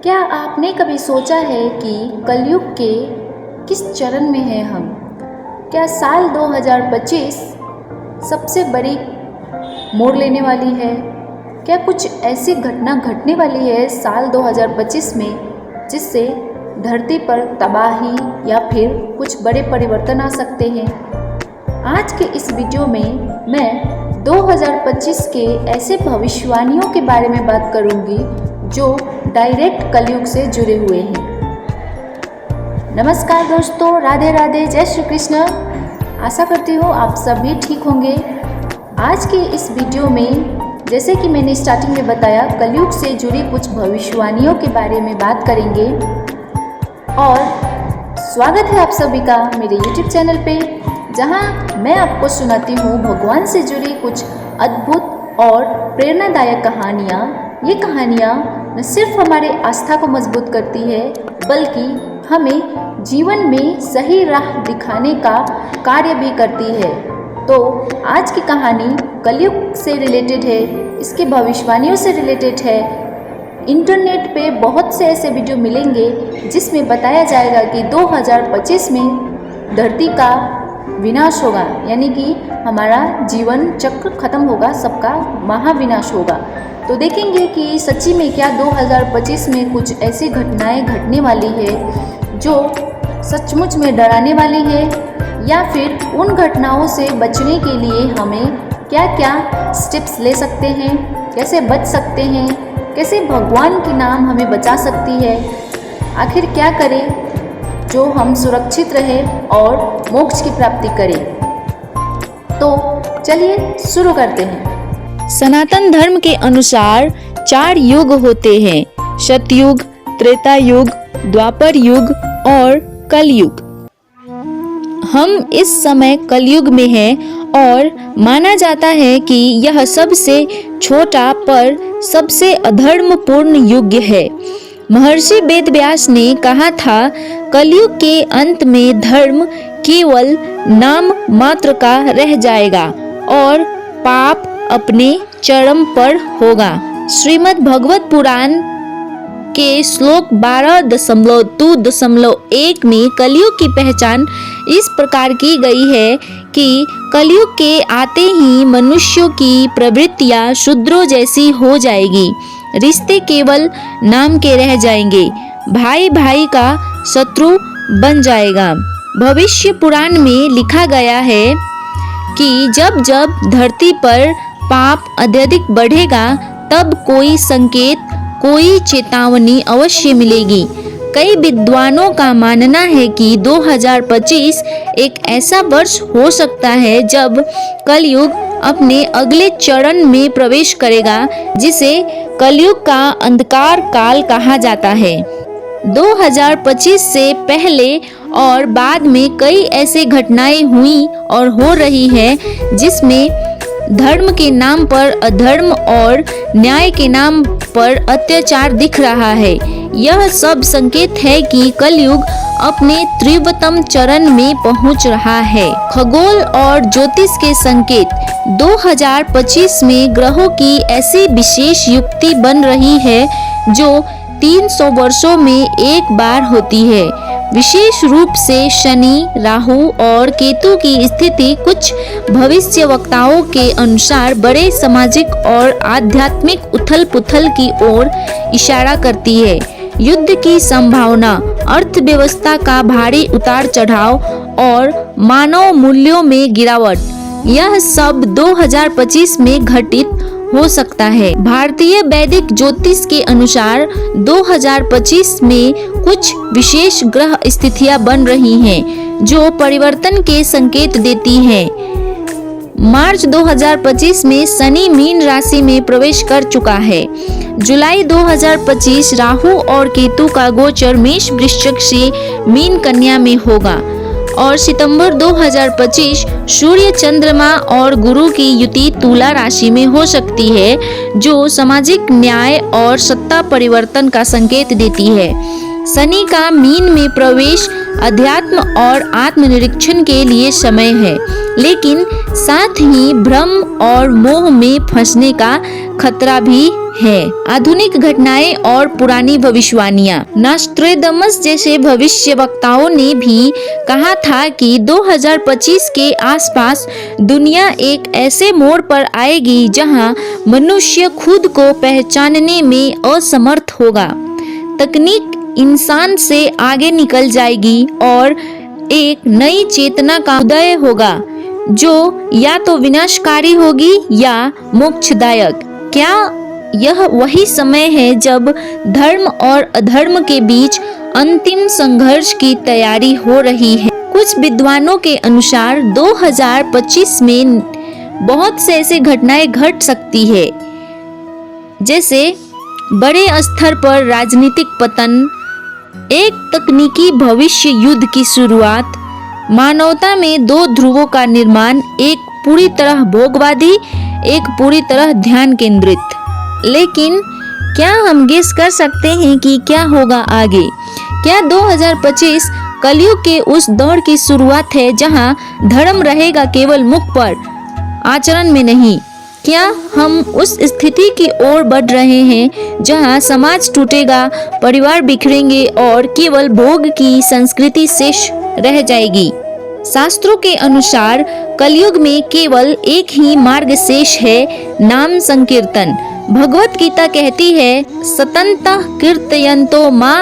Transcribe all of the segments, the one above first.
क्या आपने कभी सोचा है कि कलयुग के किस चरण में हैं हम? क्या साल 2025 सबसे बड़ी मोड़ लेने वाली है? क्या कुछ ऐसी घटना घटने वाली है साल 2025 में जिससे धरती पर तबाही या फिर कुछ बड़े परिवर्तन आ सकते हैं? आज के इस वीडियो में मैं 2025 के ऐसे भविष्यवाणियों के बारे में बात करूंगी जो डायरेक्ट कलयुग से जुड़े हुए हैं। नमस्कार दोस्तों, राधे राधे, जय श्री कृष्ण। आशा करती हूँ आप सभी ठीक होंगे। आज के इस वीडियो में जैसे कि मैंने स्टार्टिंग में बताया, कलयुग से जुड़ी कुछ भविष्यवाणियों के बारे में बात करेंगे और स्वागत है आप सभी का मेरे YouTube चैनल पे, जहां मैं आपको सुनाती हूँ भगवान से जुड़ी कुछ अद्भुत और प्रेरणादायक कहानियाँ। ये कहानियाँ न सिर्फ हमारे आस्था को मजबूत करती है बल्कि हमें जीवन में सही राह दिखाने का कार्य भी करती है। तो आज की कहानी कलयुग से रिलेटेड है, इसके भविष्यवाणियों से रिलेटेड है। इंटरनेट पे बहुत से ऐसे वीडियो मिलेंगे जिसमें बताया जाएगा कि 2025 में धरती का विनाश होगा, यानी कि हमारा जीवन चक्र खत्म होगा, सबका महाविनाश होगा। तो देखेंगे कि सच्ची में क्या 2025 में कुछ ऐसी घटनाएं घटने वाली है जो सचमुच में डराने वाली है, या फिर उन घटनाओं से बचने के लिए हमें क्या क्या स्टेप्स ले सकते हैं, कैसे बच सकते हैं, कैसे भगवान की नाम हमें बचा सकती है, आखिर क्या करें जो हम सुरक्षित रहें और मोक्ष की प्राप्ति करें। तो चलिए शुरू करते हैं। सनातन धर्म के अनुसार 4 युग होते हैं: सतयुग, त्रेता युग, द्वापर युग और कलयुग। हम इस समय कलयुग में हैं और माना जाता है कि यह सबसे छोटा पर सबसे अधर्मपूर्ण युग है। महर्षि वेदव्यास ने कहा था, कलयुग के अंत में धर्म केवल नाम मात्र का रह जाएगा और पाप अपने चरम पर होगा। श्रीमद् भगवत पुराण के श्लोक 12.2.1 में कलयुग की पहचान इस प्रकार की गई है कि कलयुग के आते ही मनुष्यों की प्रवृत्तियां शूद्रों जैसी हो जाएगी, रिश्ते केवल नाम के रह जाएंगे, भाई भाई का शत्रु बन जाएगा। भविष्य पुराण में लिखा गया है कि जब जब धरती पर पाप अत्यधिक बढ़ेगा तब कोई संकेत, कोई चेतावनी अवश्य मिलेगी। कई विद्वानों का मानना है कि 2025 एक ऐसा वर्ष हो सकता है जब कलयुग अपने अगले चरण में प्रवेश करेगा, जिसे कलयुग का अंधकार काल कहा जाता है। 2025 से पहले और बाद में कई ऐसे घटनाएं हुई और हो रही है जिसमें धर्म के नाम पर अधर्म और न्याय के नाम पर अत्याचार दिख रहा है। यह सब संकेत है कि कलयुग अपने तीव्रतम चरण में पहुंच रहा है। खगोल और ज्योतिष के संकेत 2025 में ग्रहों की ऐसी विशेष युक्ति बन रही है जो 300 वर्षों में एक बार होती है। विशेष रूप से शनि, राहु और केतु की स्थिति कुछ भविष्यवक्ताओं के अनुसार बड़े सामाजिक और आध्यात्मिक उथल-पुथल की ओर इशारा करती है। युद्ध की संभावना, अर्थव्यवस्था का भारी उतार चढ़ाव और मानव मूल्यों में गिरावट, यह सब 2025 में घटित हो सकता है। भारतीय वैदिक ज्योतिष के अनुसार 2025 में कुछ विशेष ग्रह स्थितियां बन रही हैं जो परिवर्तन के संकेत देती हैं। मार्च 2025 में शनि मीन राशि में प्रवेश कर चुका है। जुलाई 2025 राहु और केतु का गोचर मेष वृश्चिक से मीन कन्या में होगा और सितंबर 2025 सूर्य, चंद्रमा और गुरु की युति तुला राशि में हो सकती है, जो सामाजिक न्याय और सत्ता परिवर्तन का संकेत देती है। शनि का मीन में प्रवेश अध्यात्म और आत्मनिरीक्षण के लिए समय है। लेकिन साथ ही भ्रम और मोह में फंसने का खतरा भी है। आधुनिक घटनाएं और पुरानी भविष्यवाणियां। नॉस्ट्रेडमस जैसे भविष्यवक्ताओं ने भी कहा था कि 2025 के आसपास दुनिया एक ऐसे मोड़ पर आएगी जहां मनुष्य खुद को पहचानने में असमर्थ होगा। तकनीक इंसान से आगे निकल जाएगी और एक नई चेतना का उदय होगा जो या तो विनाशकारी होगी या मोक्षदायक। क्या यह वही समय है जब धर्म और अधर्म के बीच अंतिम संघर्ष की तैयारी हो रही है? कुछ विद्वानों के अनुसार 2025 में बहुत से ऐसे घटनाएं घट सकती है, जैसे बड़े स्तर पर राजनीतिक पतन, एक तकनीकी भविष्य युद्ध की शुरुआत, मानवता में दो ध्रुवों का निर्माण, एक पूरी तरह भोगवादी, एक पूरी तरह ध्यान केंद्रित। लेकिन क्या हम गेस कर सकते हैं कि क्या होगा आगे? क्या 2025 कलयुग के उस दौर की शुरुआत है जहां धर्म रहेगा केवल मुख पर, आचरण में नहीं? क्या हम उस स्थिति की ओर बढ़ रहे हैं जहां समाज टूटेगा, परिवार बिखरेंगे और केवल भोग की संस्कृति शेष रह जाएगी? शास्त्रों के अनुसार कलयुग में केवल एक ही मार्ग शेष है, नाम संकीर्तन। भगवत गीता कहती है, सतंतः कीर्तयन्तो मां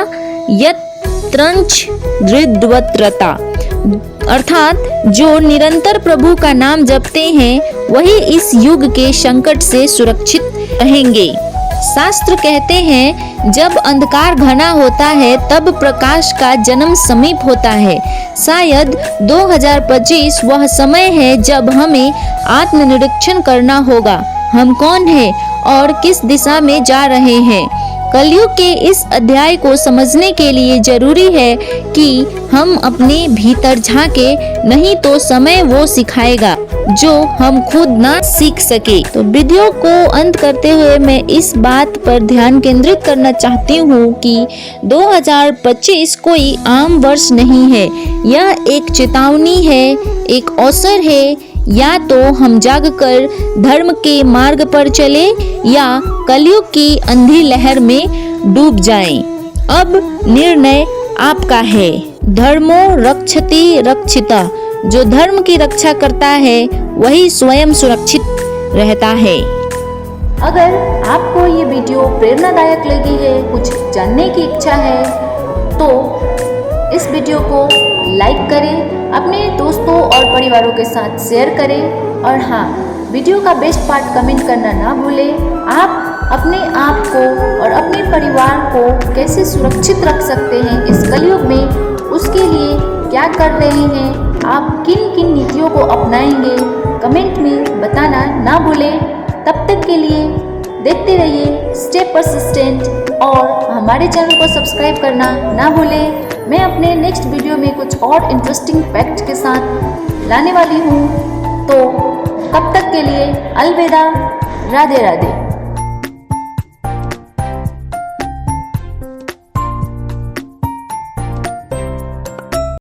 यत्रंच दृढवत्रता, अर्थात जो निरंतर प्रभु का नाम जपते हैं वही इस युग के संकट से सुरक्षित रहेंगे। शास्त्र कहते हैं, जब अंधकार घना होता है तब प्रकाश का जन्म समीप होता है। शायद 2025 वह समय है जब हमें आत्मनिरीक्षण करना होगा। हम कौन हैं और किस दिशा में जा रहे हैं? कलयुग के इस अध्याय को समझने के लिए जरूरी है कि हम अपने भीतर झांके, नहीं तो समय वो सिखाएगा जो हम खुद ना सीख सके। तो वीडियो को अंत करते हुए मैं इस बात पर ध्यान केंद्रित करना चाहती हूँ कि 2025 कोई आम वर्ष नहीं है। यह एक चेतावनी है, एक अवसर है। या तो हम जागकर धर्म के मार्ग पर चले या कलयुग की अंधी लहर में डूब जाएं। अब निर्णय आपका है। धर्मो रक्षति रक्षिता, जो धर्म की रक्षा करता है वही स्वयं सुरक्षित रहता है। अगर आपको ये वीडियो प्रेरणादायक लगी है, कुछ जानने की इच्छा है, तो इस वीडियो को लाइक करें, अपने दोस्तों और परिवारों के साथ शेयर करें और हाँ, वीडियो का बेस्ट पार्ट कमेंट करना ना भूलें। आप अपने आप को और अपने परिवार को कैसे सुरक्षित रख सकते हैं इस कलयुग में, उसके लिए क्या कर रहे हैं, आप किन किन नीतियों को अपनाएंगे, कमेंट में बताना ना भूलें। तब तक के लिए देखते रहिए स्टे परसिस्टेंट और हमारे चैनल को सब्सक्राइब करना ना भूलें। मैं अपने नेक्स्ट वीडियो में कुछ और इंटरेस्टिंग फैक्ट के साथ लाने वाली हूँ। तो तब तक के लिए अलविदा, राधे राधे।